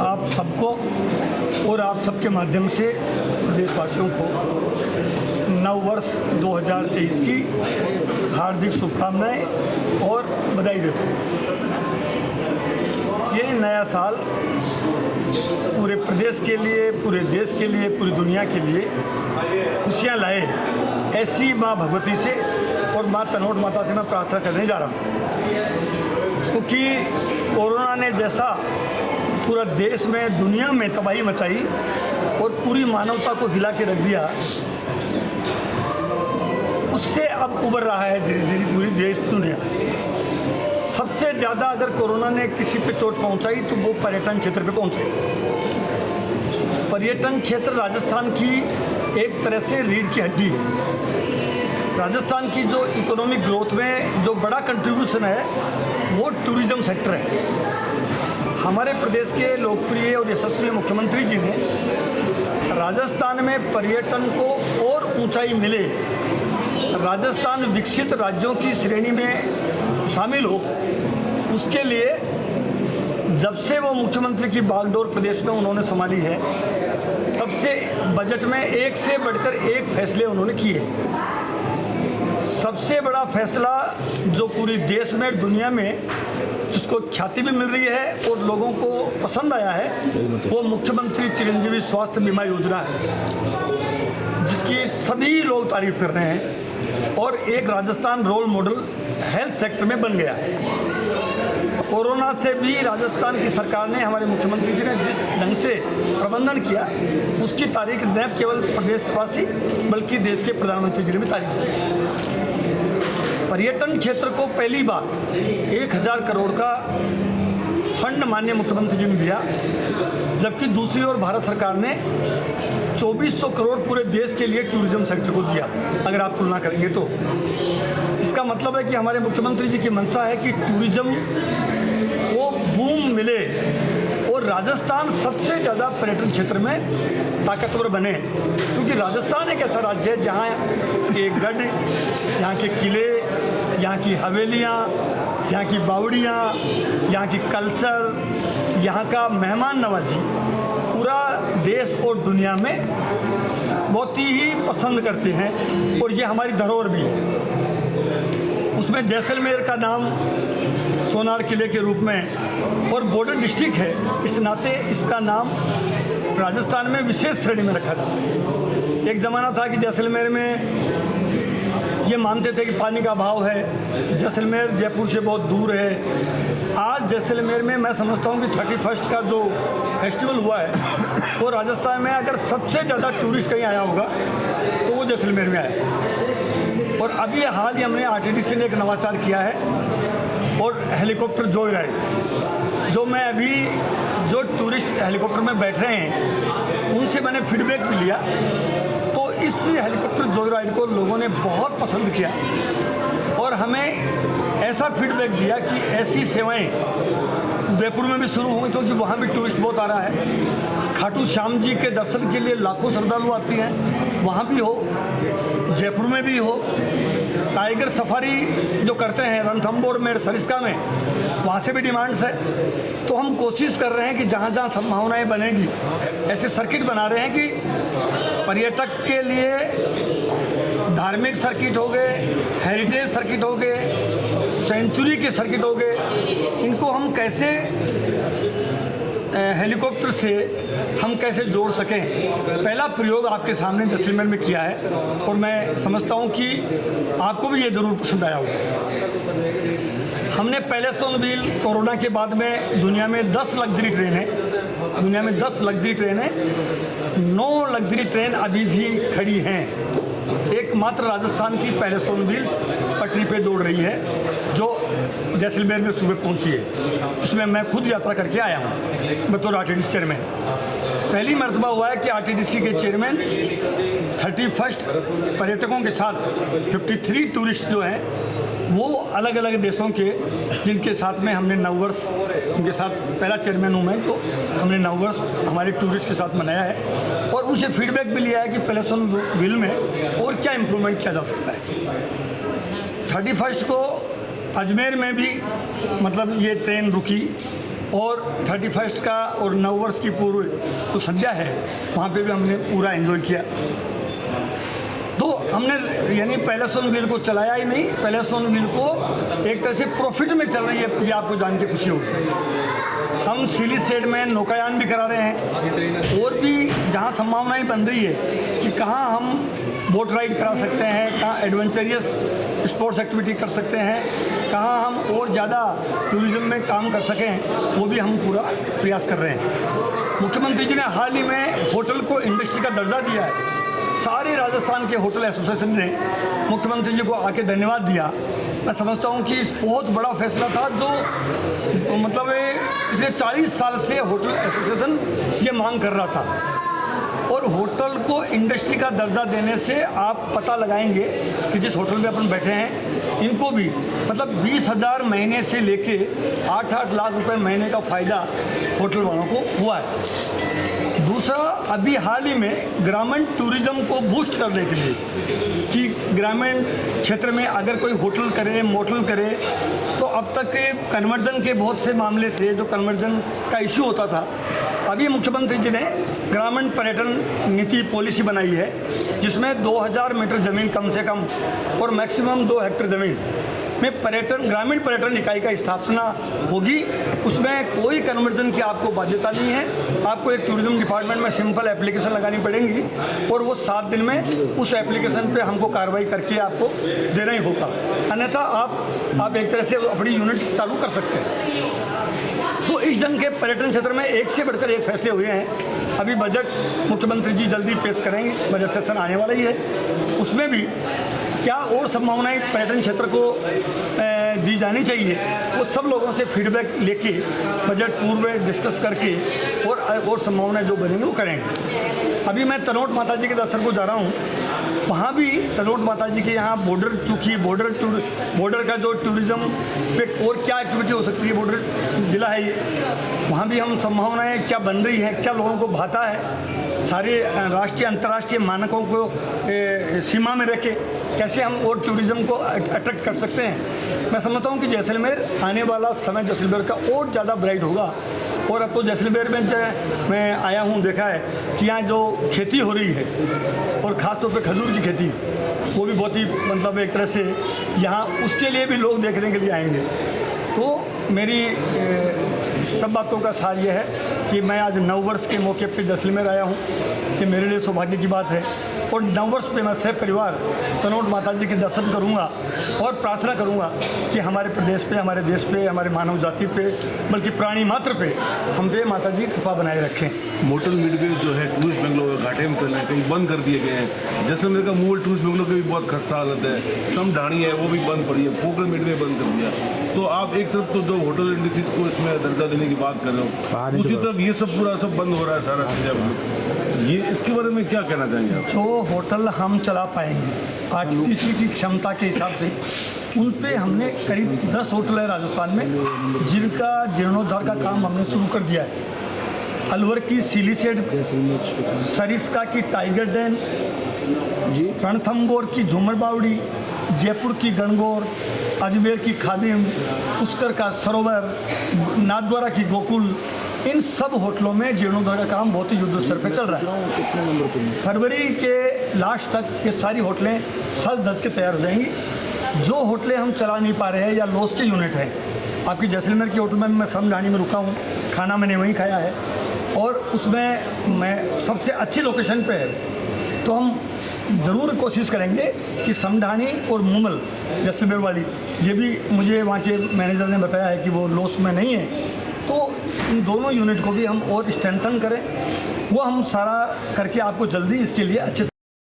आप सबको और आप सबके माध्यम से प्रदेशवासियों को नव वर्ष 2023 की हार्दिक शुभकामनाएं और बधाई देता हूँ। ये नया साल पूरे प्रदेश के लिए, पूरे देश के लिए, पूरी दुनिया के लिए खुशियाँ लाए, ऐसी माँ भगवती से और माँ तनोट माता से मैं प्रार्थना करने जा रहा हूँ। क्योंकि कोरोना ने जैसा पूरा देश में, दुनिया में तबाही मचाई और पूरी मानवता को हिला के रख दिया, उससे अब उभर रहा है धीरे धीरे पूरी देश दुनिया। सबसे ज़्यादा अगर कोरोना ने किसी पे चोट पहुंचाई तो वो पर्यटन क्षेत्र पे पहुंचाई। पर्यटन क्षेत्र राजस्थान की एक तरह से रीढ़ की हड्डी है। राजस्थान की जो इकोनॉमिक ग्रोथ में जो बड़ा कंट्रीब्यूशन है वो टूरिज़्म सेक्टर है। हमारे प्रदेश के लोकप्रिय और यशस्वी मुख्यमंत्री जी ने राजस्थान में पर्यटन को और ऊंचाई मिले, राजस्थान विकसित राज्यों की श्रेणी में शामिल हो, उसके लिए जब से वो मुख्यमंत्री की बागडोर प्रदेश में उन्होंने संभाली है, तब से बजट में एक से बढ़कर एक फैसले उन्होंने किए। सबसे बड़ा फैसला जो पूरी देश में, दुनिया में जिसको ख्याति भी मिल रही है और लोगों को पसंद आया है, वो मुख्यमंत्री चिरंजीवी स्वास्थ्य बीमा योजना है, जिसकी सभी लोग तारीफ कर रहे हैं और एक Rajasthan role model health sector में बन गया है। कोरोना से भी राजस्थान की सरकार ने, हमारे मुख्यमंत्री जी ने जिस ढंग से प्रबंधन किया, उसकी तारीफ न केवल प्रदेशवासी बल्कि देश के प्रधानमंत्री जी ने भी तारीफ की। पर्यटन क्षेत्र को पहली बार 1000 करोड़ का फंड माननीय मुख्यमंत्री जी ने दिया, जबकि दूसरी ओर भारत सरकार ने 2400 करोड़ पूरे देश के लिए टूरिज्म सेक्टर को दिया। अगर आप तुलना करेंगे तो इसका मतलब है कि हमारे मुख्यमंत्री जी की मंशा है कि टूरिज्म को बूम मिले और राजस्थान सबसे ज़्यादा पर्यटन क्षेत्र में ताकतवर बने। क्योंकि राजस्थान एक ऐसा राज्य है जहाँ के गढ़, यहाँ के किले, यहाँ की हवेलियाँ, यहाँ की बावड़ियाँ, यहाँ की कल्चर, यहाँ का मेहमान नवाजी पूरा देश और दुनिया में बहुत ही पसंद करते हैं और ये हमारी धरोहर भी है। उसमें जैसलमेर का नाम सोनार किले के रूप में और बॉर्डर डिस्ट्रिक्ट है, इस नाते इसका नाम राजस्थान में विशेष श्रेणी में रखा जाता है। एक ज़माना था कि जैसलमेर में ये मानते थे कि पानी का अभाव है, जैसलमेर जयपुर से बहुत दूर है। आज जैसलमेर में मैं समझता हूँ कि 31 का जो फेस्टिवल हुआ है वो राजस्थान में अगर सबसे ज़्यादा टूरिस्ट कहीं आया होगा तो वो जैसलमेर में आया। और अभी हाल ही हमने आरटीडीसी ने एक नवाचार किया है और हेलीकॉप्टर जॉय राइड, जो मैं अभी जो टूरिस्ट हेलीकॉप्टर में बैठ रहे हैं उनसे मैंने फीडबैक भी लिया, तो इस हेलीकॉप्टर जॉय राइड को लोगों ने बहुत पसंद किया और हमें ऐसा फीडबैक दिया कि ऐसी सेवाएं उदयपुर में भी शुरू होंगी, क्योंकि वहाँ भी टूरिस्ट बहुत आ रहा है। खाटू श्याम जी के दर्शन के लिए लाखों श्रद्धालु आती हैं, वहाँ भी हो, जयपुर में भी हो। टाइगर सफारी जो करते हैं रणथंबोर में, सरिस्का में, वहाँ से भी डिमांड्स है। तो हम कोशिश कर रहे हैं कि जहाँ जहाँ संभावनाएं बनेगी ऐसे सर्किट बना रहे हैं कि पर्यटक के लिए धार्मिक सर्किट हो गए, हेरिटेज सर्किट हो गए, सेंचुरी के सर्किट हो गए, इनको हम कैसे हेलीकॉप्टर से हम कैसे जोड़ सकें। पहला प्रयोग आपके सामने जैसलमेर में किया है और मैं समझता हूं कि आपको भी ये ज़रूर पसंद आया होगा। हमने पहले से व्हील कोरोना के बाद में दुनिया में 10 लग्जरी ट्रेन है, दुनिया में 10 लग्जरी ट्रेन है, 9 लग्जरी ट्रेन अभी भी खड़ी हैं। एकमात्र राजस्थान की पहले सोन व्हील्स पटरी पे दौड़ रही है जो जैसलमेर में सुबह पहुंची है। उसमें मैं खुद यात्रा करके आया हूं बतौर आरटीडीसी चेयरमैन। पहली मर्तबा हुआ है कि आरटीडीसी के चेयरमैन 31 पर्यटकों के साथ 53 टूरिस्ट जो हैं वो अलग अलग देशों के, जिनके साथ में हमने नववर्ष, उनके साथ पहला चेयरमैन हूँ मैं, तो हमने नववर्ष हमारे टूरिस्ट के साथ मनाया है और उनसे फीडबैक भी लिया है कि पहले सोन व्हील में और क्या इम्प्रूवमेंट किया जा सकता है। 31 को अजमेर में भी मतलब ये ट्रेन रुकी और 31 का और नववर्ष की पूर्व जो संध्या है वहाँ पे भी हमने पूरा एंजॉय किया। तो हमने यानी पैलेस ऑन व्हील को चलाया ही नहीं, पैलेस ऑन व्हील को एक तरह से प्रॉफिट में चल रही है, ये आपको जान के खुशी होगी। हम सिली सेड में नौकायान भी करा रहे हैं और भी जहाँ संभावनाएं बन रही है कि कहाँ हम बोट राइड करा सकते हैं, कहाँ एडवेंचरियस स्पोर्ट्स एक्टिविटी कर सकते हैं, कहाँ हम और ज़्यादा टूरिज़्म में काम कर सकें, वो भी हम पूरा प्रयास कर रहे हैं। मुख्यमंत्री जी ने हाल ही में होटल को इंडस्ट्री का दर्जा दिया है। सारे राजस्थान के होटल एसोसिएशन ने मुख्यमंत्री जी को आके धन्यवाद दिया। मैं समझता हूँ कि इस बहुत बड़ा फैसला था जो मतलब पिछले 40 साल से होटल एसोसिएशन ये मांग कर रहा था। और होटल को इंडस्ट्री का दर्जा देने से आप पता लगाएंगे कि जिस होटल में अपन बैठे हैं इनको भी मतलब 20,000 महीने से लेके 8-8 लाख रुपए महीने का फ़ायदा होटल वालों को हुआ है। दूसरा, अभी हाल ही में ग्रामीण टूरिज्म को बूस्ट करने के लिए कि ग्रामीण क्षेत्र में अगर कोई होटल करे, मोटल करे, तो अब तक कन्वर्जन के बहुत से मामले थे जो कन्वर्जन का इशू होता था। अभी मुख्यमंत्री जी ने ग्रामीण पर्यटन नीति पॉलिसी बनाई है जिसमें 2000 मीटर ज़मीन कम से कम और मैक्सिमम 2 हेक्टेयर ज़मीन में ग्रामीण पर्यटन इकाई का स्थापना होगी। उसमें कोई कन्वर्जन की आपको बाध्यता नहीं है। आपको एक टूरिज्म डिपार्टमेंट में सिंपल एप्लीकेशन लगानी पड़ेगी और वो 7 दिन में उस एप्लीकेशन पे हमको कार्रवाई करके आपको देना ही होगा, अन्यथा आप एक तरह से अपनी यूनिट चालू कर सकते हैं। तो इस ढंग के पर्यटन क्षेत्र में एक से बढ़कर एक फैसले हुए हैं। अभी बजट मुख्यमंत्री जी जल्दी पेश करेंगे, बजट सेशन आने वाला ही है, उसमें भी क्या और संभावनाएं पर्यटन क्षेत्र को दी जानी चाहिए वो सब लोगों से फीडबैक लेके बजट पूर्व डिस्कस करके और संभावनाएं जो बनेंगी वो करेंगे। अभी मैं तनोट माता जी के दर्शन को जा रहा हूँ, वहाँ भी तनोट माता जी के यहाँ बॉर्डर, चूँकि बॉर्डर का जो टूरिज़्म पे और क्या एक्टिविटी हो सकती है, बॉर्डर जिला है ये, वहाँ भी हम संभावनाएं क्या बन रही हैं, क्या लोगों को भाता है, सारे राष्ट्रीय अंतर्राष्ट्रीय मानकों को सीमा में रखे कैसे हम और टूरिज़्म को अट्रैक्ट कर सकते हैं। मैं समझता हूँ कि जैसलमेर आने वाला समय जैसलमेर का और ज़्यादा ब्राइट होगा। और अब तो जैसलमेर में मैं आया हूँ, देखा है कि यहाँ जो खेती हो रही है और ख़ास तौर पे खजूर की खेती, वो भी बहुत ही मतलब एक तरह से यहाँ उसके लिए भी लोग देखने के लिए आएंगे। तो मेरी सब बातों का सार ये है कि मैं आज नववर्ष के मौके पे जैसलमेर आया हूँ, ये मेरे लिए सौभाग्य की बात है। और नववर्ष पे मैं सह परिवार तनोट माता जी के दर्शन करूँगा और प्रार्थना करूँगा कि हमारे प्रदेश पे, हमारे देश पे, हमारे मानव जाति पे, बल्कि प्राणी मात्र पे हम पे माता जी कृपा बनाए रखें। मोटल मिडवे जो है टूरिस्ट बंगलो घाटे में चल रहे हैं, कहीं बंद कर दिए गए हैं। जैसलमेर का मूल टूरिस्ट बंगलो की भी बहुत खस्ता हालत है, समढाणी है वो भी बंद पड़ी है, पोखल मिडवे बंद कर दिया। तो आप एक तरफ तो जो होटल इंडस्ट्री को इसमें दर्जा देने की बात कर रहे हो, दूसरी तरफ ये सब पूरा सब बंद हो रहा है सारा चीज़। ये इसके बारे में क्या कहना चाहेंगे आप? जो होटल हम चला पाएंगे आरटीसी की क्षमता के हिसाब से, उन पे हमने करीब 10 होटल है राजस्थान में जिनका जीर्णोद्धार का काम हमने शुरू कर दिया है। अलवर की सिली सेड, सरिस्का की टाइगर डैम, रणथंबोर की झूमर बावड़ी, जयपुर की गणगौर, अजमेर की खादिम, पुष्कर का सरोवर, नाथद्वारा की गोकुल, इन सब होटलों में जीर्णोद्धार का काम बहुत ही युद्ध स्तर पर चल रहा है। फरवरी के लास्ट तक ये सारी होटलें सज धज के तैयार हो जाएंगी। जो होटलें हम चला नहीं पा रहे हैं या लॉस के यूनिट हैं, आपकी जैसलमेर की होटल में मैं समढाणी में रुका हूँ, खाना मैंने वहीं खाया है और उसमें मैं सबसे अच्छी लोकेशन पे है। तो हम ज़रूर कोशिश करेंगे कि समढाणी और मूमल जैसलमेर वाली, ये भी मुझे वहाँ के मैनेजर ने बताया है कि वो लॉस में नहीं है, तो इन दोनों यूनिट को भी हम और स्ट्रेंथन करें। वो हम सारा करके आपको जल्दी इसके लिए अच्छे